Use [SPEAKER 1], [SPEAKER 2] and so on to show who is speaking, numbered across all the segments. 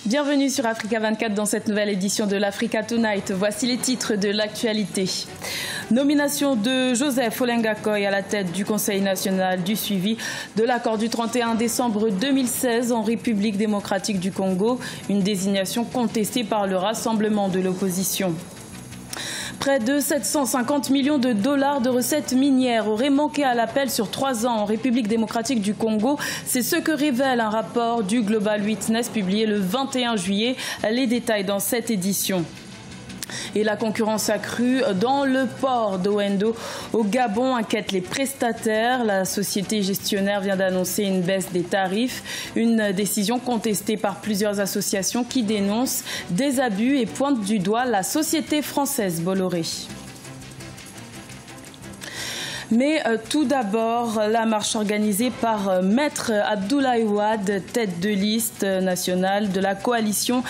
[SPEAKER 1] Bienvenue sur Africa 24 dans cette nouvelle édition de l'Africa Tonight. Voici les titres de l'actualité. Nomination de Joseph Olenga Koy à la tête du Conseil national du suivi de l'accord du 31 décembre 2016 en République démocratique du Congo. Une désignation contestée par le rassemblement de l'opposition. Près de 750 millions de dollars de recettes minières auraient manqué à l'appel sur 3 ans en République démocratique du Congo. C'est ce que révèle un rapport du Global Witness publié le 21 juillet. Les détails dans cette édition. Et la concurrence accrue dans le port d'Owendo au Gabon inquiète les prestataires. La société gestionnaire vient d'annoncer une baisse des tarifs, une décision contestée par plusieurs associations qui dénoncent des abus et pointent du doigt la société française Bolloré. Mais tout d'abord, la marche organisée par Maître Abdoulaye Wade, tête de liste nationale de la coalition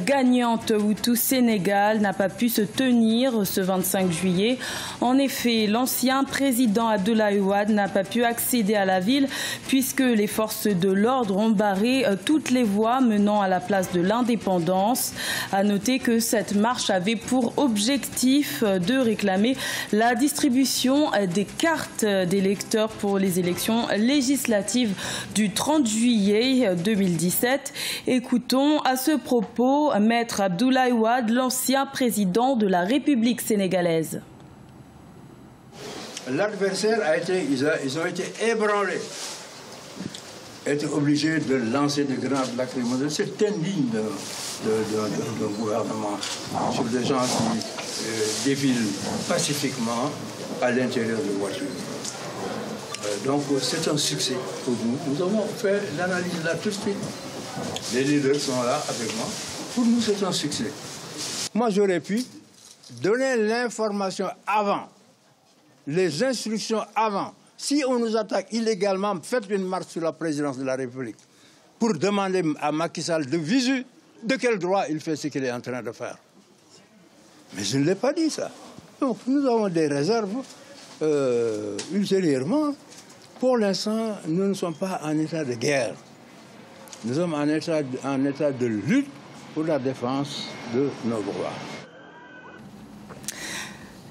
[SPEAKER 1] gagnante Hutu-Sénégal, n'a pas pu se tenir ce 25 juillet. En effet, l'ancien président Abdoulaye Wade n'a pas pu accéder à la ville puisque les forces de l'ordre ont barré toutes les voies menant à la place de l'Indépendance. À noter que cette marche avait pour objectif de réclamer la distribution des cartes d'électeurs pour les élections législatives du 30 juillet 2017. Écoutons à ce propos Maître Abdoulaye Wade, l'ancien président de la République sénégalaise.
[SPEAKER 2] L'adversaire ils ont été ébranlés, étaient obligés de lancer des grenades lacrymogènes. C'est indigne d'un gouvernement sur des gens qui défilent pacifiquement à l'intérieur de voitures. Donc c'est un succès pour nous. Nous avons fait l'analyse là tout de suite. Les leaders sont là avec moi. Pour nous, c'est un succès. Moi, j'aurais pu donner l'information avant, les instructions avant. Si on nous attaque illégalement, faites une marche sur la présidence de la République pour demander à Macky Sall de visu de quel droit il fait ce qu'il est en train de faire. Mais je ne l'ai pas dit, ça. Donc, nous avons des réserves ultérieurement. Pour l'instant, nous ne sommes pas en état de guerre. Nous sommes en état de lutte pour la défense de nos droits.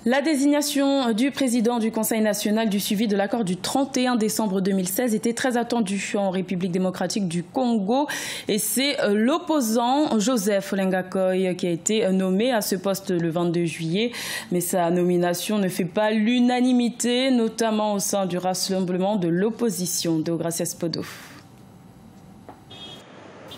[SPEAKER 1] La désignation du président du Conseil national du suivi de l'accord du 31 décembre 2016 était très attendue en République démocratique du Congo. Et c'est l'opposant Joseph Olenga Koy qui a été nommé à ce poste le 22 juillet. Mais sa nomination ne fait pas l'unanimité, notamment au sein du rassemblement de l'opposition. Deogracias Podo.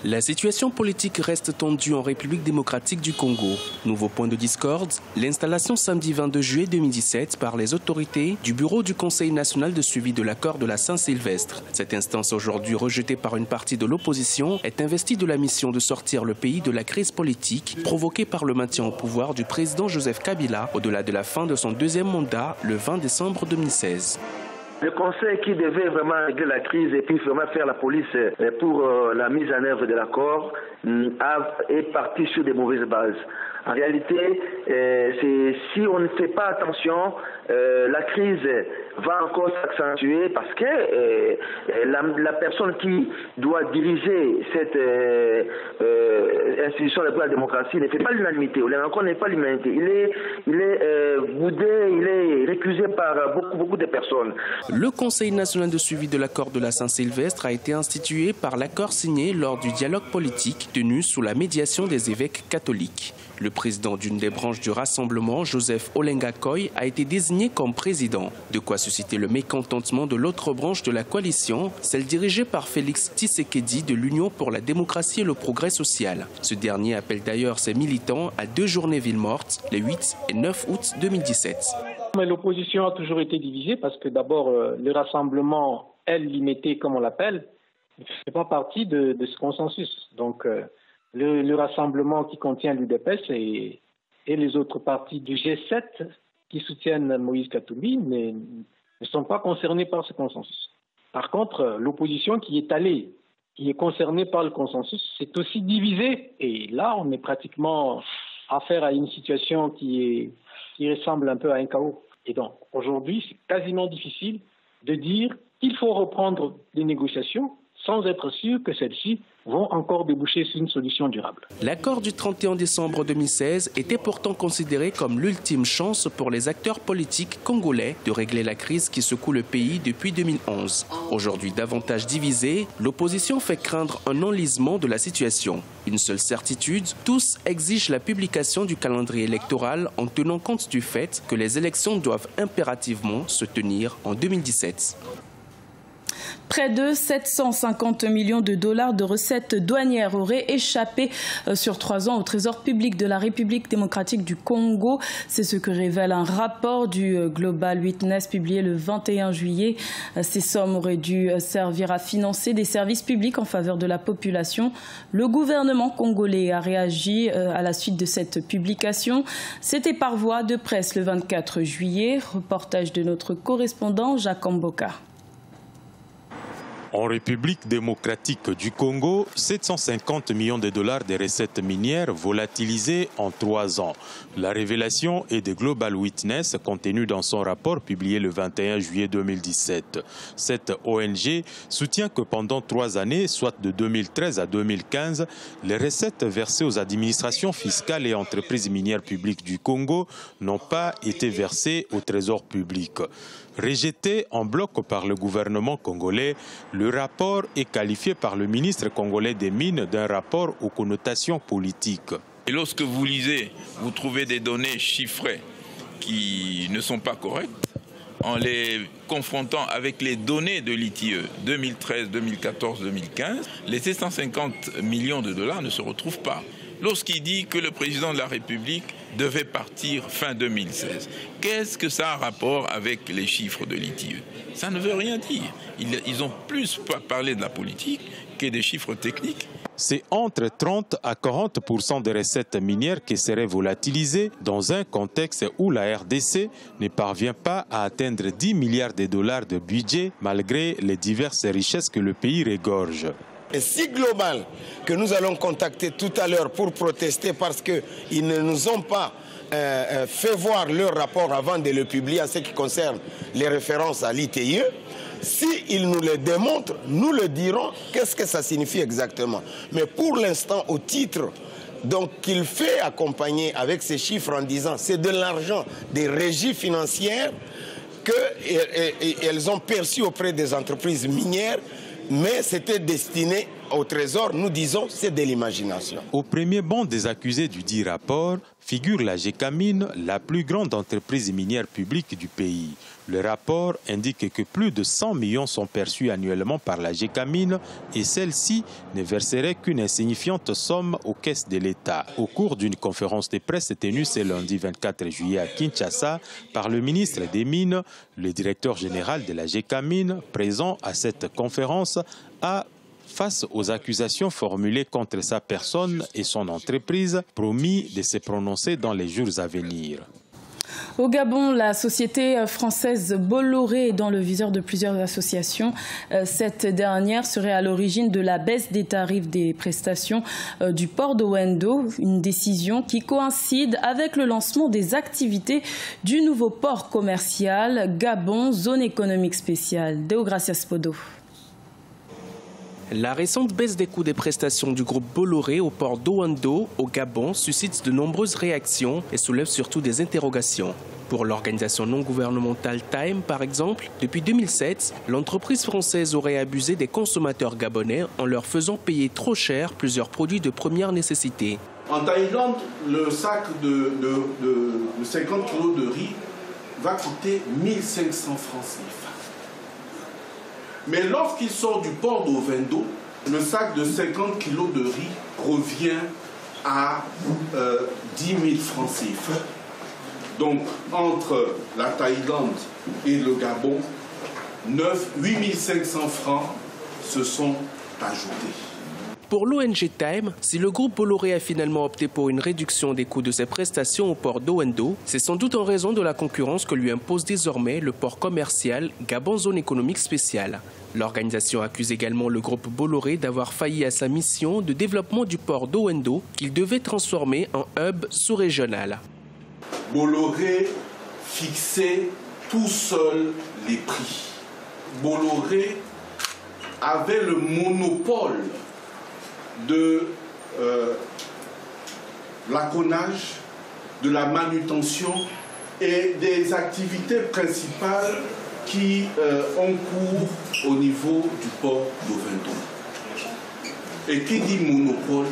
[SPEAKER 3] La situation politique reste tendue en République démocratique du Congo. Nouveau point de discorde, l'installation samedi 22 juillet 2017 par les autorités du bureau du Conseil national de suivi de l'accord de la Saint-Sylvestre. Cette instance, aujourd'hui rejetée par une partie de l'opposition, est investie de la mission de sortir le pays de la crise politique provoquée par le maintien au pouvoir du président Joseph Kabila au-delà de la fin de son deuxième mandat le 20 décembre 2016.
[SPEAKER 4] Le Conseil qui devait vraiment régler la crise et puis vraiment faire la police pour la mise en œuvre de l'accord est parti sur des mauvaises bases. En réalité, si on ne fait pas attention, la crise va encore s'accentuer parce que la personne qui doit diriger cette institution pour la démocratie ne fait pas l'unanimité. Encore n'est pas l'unanimité. Il est boudé, il est récusé par beaucoup de personnes.
[SPEAKER 3] Le Conseil national de suivi de l'accord de la Saint-Sylvestre a été institué par l'accord signé lors du dialogue politique tenu sous la médiation des évêques catholiques. Le président d'une des branches du rassemblement, Joseph Olenga Koy, a été désigné comme président. De quoi susciter le mécontentement de l'autre branche de la coalition, celle dirigée par Félix Tshisekedi de l'Union pour la démocratie et le progrès social. Ce dernier appelle d'ailleurs ses militants à 2 journées ville morte, les 8 et 9 août 2017.
[SPEAKER 5] Mais l'opposition a toujours été divisée parce que d'abord, le rassemblement, limité comme on l'appelle, ne fait pas partie de ce consensus. Donc, le rassemblement qui contient l'UDPS et les autres partis du G7 qui soutiennent Moïse Katumbi ne sont pas concernés par ce consensus. Par contre, l'opposition qui est concernée par le consensus, c'est aussi divisée. Et là, on est pratiquement affaire à une situation qui ressemble un peu à un chaos. Et donc, aujourd'hui, c'est quasiment difficile de dire qu'il faut reprendre des négociations sans être sûr que celles-ci vont encore déboucher sur une solution durable.
[SPEAKER 3] L'accord du 31 décembre 2016 était pourtant considéré comme l'ultime chance pour les acteurs politiques congolais de régler la crise qui secoue le pays depuis 2011. Aujourd'hui davantage divisée, l'opposition fait craindre un enlisement de la situation. Une seule certitude, tous exigent la publication du calendrier électoral en tenant compte du fait que les élections doivent impérativement se tenir en 2017.
[SPEAKER 1] Près de 750 millions de dollars de recettes douanières auraient échappé sur 3 ans au Trésor public de la République démocratique du Congo. C'est ce que révèle un rapport du Global Witness publié le 21 juillet. Ces sommes auraient dû servir à financer des services publics en faveur de la population. Le gouvernement congolais a réagi à la suite de cette publication. C'était par voie de presse le 24 juillet. Reportage de notre correspondant Jacques Mboka.
[SPEAKER 6] En République démocratique du Congo, 750 millions de dollars de recettes minières volatilisées en 3 ans. La révélation est de Global Witness contenue dans son rapport publié le 21 juillet 2017. Cette ONG soutient que pendant 3 années, soit de 2013 à 2015, les recettes versées aux administrations fiscales et entreprises minières publiques du Congo n'ont pas été versées au Trésor public. Rejeté en bloc par le gouvernement congolais, le rapport est qualifié par le ministre congolais des Mines d'un rapport aux connotations politiques.
[SPEAKER 7] Et lorsque vous lisez, vous trouvez des données chiffrées qui ne sont pas correctes, en les confrontant avec les données de l'ITIE 2013, 2014, 2015, les 750 millions de dollars ne se retrouvent pas. Lorsqu'il dit que le président de la République devait partir fin 2016, qu'est-ce que ça a rapport avec les chiffres de l'ITIE? Ça ne veut rien dire. Ils ont plus parlé de la politique que des chiffres techniques.
[SPEAKER 6] C'est entre 30 à 40% des recettes minières qui seraient volatilisées dans un contexte où la RDC ne parvient pas à atteindre 10 milliards de dollars de budget malgré les diverses richesses que le pays regorge.
[SPEAKER 8] Et si global que nous allons contacter tout à l'heure pour protester parce qu'ils ne nous ont pas fait voir leur rapport avant de le publier en ce qui concerne les références à l'ITIE, s'ils nous le démontrent, nous le dirons qu'est-ce que ça signifie exactement. Mais pour l'instant, au titre qu'il fait accompagner avec ces chiffres en disant c'est de l'argent des régies financières qu'elles ont perçu auprès des entreprises minières, mais c'était destiné au Trésor, nous disons, c'est de l'imagination.
[SPEAKER 6] Au premier banc des accusés du dit rapport figure la Gécamine, la plus grande entreprise minière publique du pays. Le rapport indique que plus de 100 millions sont perçus annuellement par la Gécamine et celle-ci ne verserait qu'une insignifiante somme aux caisses de l'État. Au cours d'une conférence de presse tenue ce lundi 24 juillet à Kinshasa par le ministre des Mines, le directeur général de la Gécamine, présent à cette conférence, a face aux accusations formulées contre sa personne et son entreprise, promis de se prononcer dans les jours à venir.
[SPEAKER 1] Au Gabon, la société française Bolloré est dans le viseur de plusieurs associations. Cette dernière serait à l'origine de la baisse des tarifs des prestations du port d'Owendo, une décision qui coïncide avec le lancement des activités du nouveau port commercial Gabon, zone économique spéciale. Deogracias Podo.
[SPEAKER 3] La récente baisse des coûts des prestations du groupe Bolloré au port d'Owendo, au Gabon, suscite de nombreuses réactions et soulève surtout des interrogations. Pour l'organisation non gouvernementale Time, par exemple, depuis 2007, l'entreprise française aurait abusé des consommateurs gabonais en leur faisant payer trop cher plusieurs produits de première nécessité.
[SPEAKER 9] En Thaïlande, le sac de 50 kg de riz va coûter 1500 francs CFA. Mais lorsqu'il sort du port d'Owendo, le sac de 50 kg de riz revient à 10 000 francs CFA. Donc, entre la Thaïlande et le Gabon, 8 500 francs se sont ajoutés.
[SPEAKER 3] Pour l'ONG Time, si le groupe Bolloré a finalement opté pour une réduction des coûts de ses prestations au port d'Owendo, c'est sans doute en raison de la concurrence que lui impose désormais le port commercial Gabon Zone économique spéciale. L'organisation accuse également le groupe Bolloré d'avoir failli à sa mission de développement du port d'Owendo qu'il devait transformer en hub sous-régional.
[SPEAKER 9] Bolloré fixait tout seul les prix. Bolloré avait le monopole de l'acquaunage, de la manutention et des activités principales qui ont cours au niveau du port d'Ovendon. Et qui dit monopole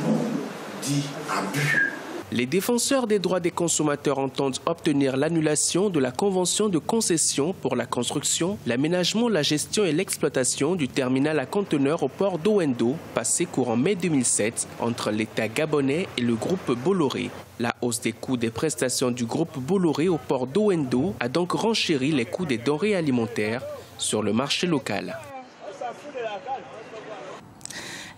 [SPEAKER 9] dit abus.
[SPEAKER 3] Les défenseurs des droits des consommateurs entendent obtenir l'annulation de la convention de concession pour la construction, l'aménagement, la gestion et l'exploitation du terminal à conteneurs au port d'Owendo, passé courant mai 2007 entre l'État gabonais et le groupe Bolloré. La hausse des coûts des prestations du groupe Bolloré au port d'Owendo a donc renchéri les coûts des denrées alimentaires sur le marché local.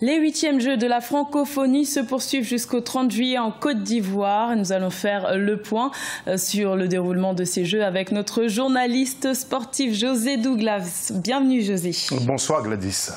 [SPEAKER 1] Les 8e Jeux de la francophonie se poursuivent jusqu'au 30 juillet en Côte d'Ivoire. Nous allons faire le point sur le déroulement de ces Jeux avec notre journaliste sportif José Douglas. Bienvenue José.
[SPEAKER 10] Bonsoir Gladys.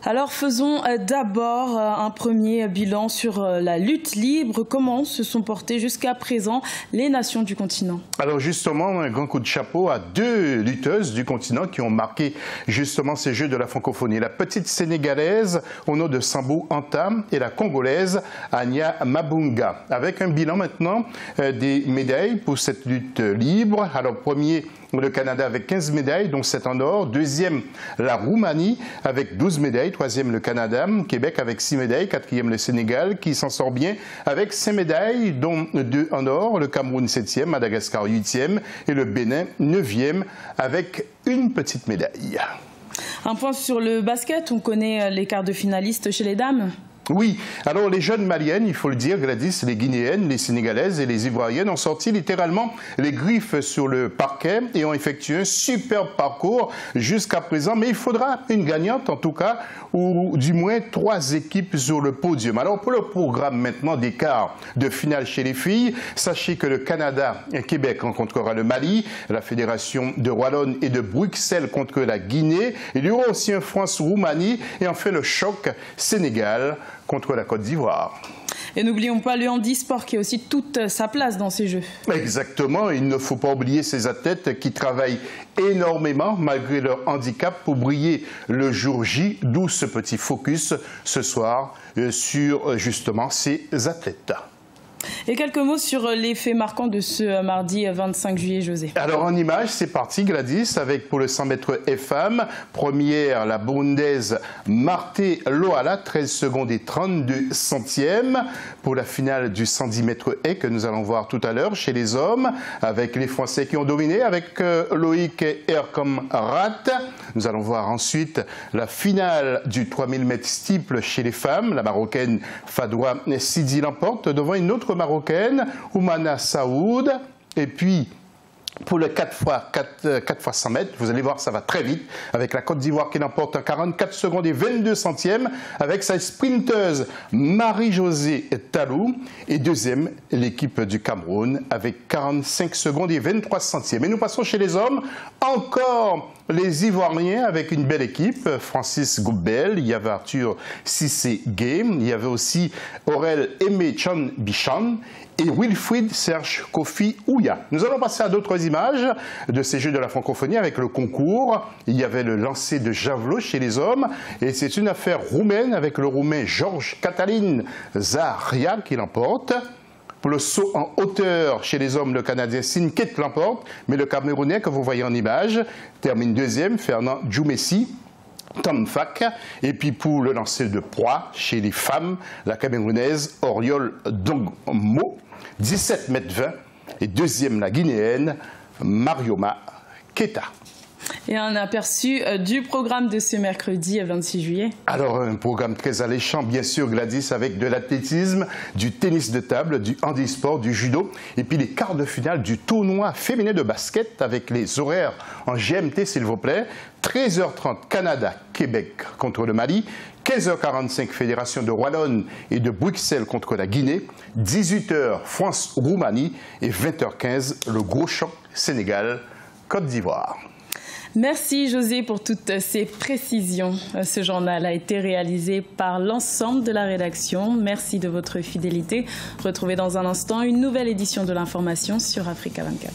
[SPEAKER 1] Alors faisons d'abord un premier bilan sur la lutte libre. Comment se sont portées jusqu'à présent les nations du continent?
[SPEAKER 10] Alors justement, un grand coup de chapeau à deux lutteuses du continent qui ont marqué justement ces Jeux de la francophonie. La petite sénégalaise au nom de Sambou Anta et la congolaise Anya Mabunga. Avec un bilan maintenant des médailles pour cette lutte libre. Alors premier, le Canada avec 15 médailles, dont 7 en or. Deuxième, la Roumanie avec 12 médailles. Troisième, le Canada. Québec avec 6 médailles. Quatrième, le Sénégal qui s'en sort bien avec 5 médailles, dont 2 en or. Le Cameroun 7e, Madagascar 8e et le Bénin 9e avec une petite médaille.
[SPEAKER 1] Un point sur le basket. On connaît les quarts de finalistes chez les dames.
[SPEAKER 10] Oui, alors les jeunes maliennes, il faut le dire, Gladys, les guinéennes, les sénégalaises et les ivoiriennes ont sorti littéralement les griffes sur le parquet et ont effectué un superbe parcours jusqu'à présent. Mais il faudra une gagnante en tout cas, ou du moins 3 équipes sur le podium. Alors pour le programme maintenant des quarts de finale chez les filles, sachez que le Canada et Québec rencontrera le Mali, la Fédération de Wallonne et de Bruxelles contre la Guinée. Il y aura aussi un France-Roumanie et enfin le choc Sénégal contre la Côte d'Ivoire.
[SPEAKER 1] Et n'oublions pas le handisport qui a aussi toute sa place dans ces Jeux.
[SPEAKER 10] Exactement, il ne faut pas oublier ces athlètes qui travaillent énormément malgré leur handicap pour briller le jour J, d'où ce petit focus ce soir sur justement ces athlètes.
[SPEAKER 1] Et quelques mots sur les faits marquants de ce mardi 25 juillet, José.
[SPEAKER 10] Alors en image, c'est parti Gladys, avec pour le 100 mètres femmes, première la burundaise Marthe Loala, 13 secondes et 32 centièmes. Pour la finale du 110 mètres haies que nous allons voir tout à l'heure chez les hommes, avec les Français qui ont dominé, avec Loïc Erkomrat. Nous allons voir ensuite la finale du 3000 mètres steeple chez les femmes. La Marocaine Fadoua Sidi l'emporte devant une autre Marocaine, Oumana Saoud. Et puis, pour le 4x 100 mètres, vous allez voir, ça va très vite, avec la Côte d'Ivoire qui l'emporte en 44 secondes et 22 centièmes, avec sa sprinteuse Marie-Josée Talou. Et deuxième, l'équipe du Cameroun, avec 45 secondes et 23 centièmes. Et nous passons chez les hommes, encore les Ivoiriens avec une belle équipe, Francis Goubel, il y avait Arthur Cissé Game, il y avait aussi Aurel Aimé Chan Bichan et Wilfried Serge Kofi Ouya. Nous allons passer à d'autres images de ces Jeux de la francophonie avec le concours. Il y avait le lancer de javelot chez les hommes et c'est une affaire roumaine avec le roumain Georges Catalin Zaharia qui l'emporte. Pour le saut en hauteur chez les hommes, le Canadien Sinket l'emporte, mais le Camerounais que vous voyez en image termine deuxième, Fernand Djoumessi. Tom Fak. Et puis pour le lancer de proie chez les femmes, la Camerounaise Oriol Dongmo, 17 mètres 20. Et deuxième, la Guinéenne Marioma Keta.
[SPEAKER 1] Et un aperçu du programme de ce mercredi 26 juillet.
[SPEAKER 10] Alors, un programme très alléchant, bien sûr, Gladys, avec de l'athlétisme, du tennis de table, du handisport, du judo, et puis les quarts de finale du tournoi féminin de basket avec les horaires en GMT, s'il vous plaît. 13h30, Canada, Québec contre le Mali. 15h45, Fédération de Wallonne et de Bruxelles contre la Guinée. 18h, France-Roumanie. Et 20h15, le gros choc Sénégal-Côte d'Ivoire.
[SPEAKER 1] Merci José pour toutes ces précisions. Ce journal a été réalisé par l'ensemble de la rédaction. Merci de votre fidélité. Retrouvez dans un instant une nouvelle édition de l'information sur Africa 24.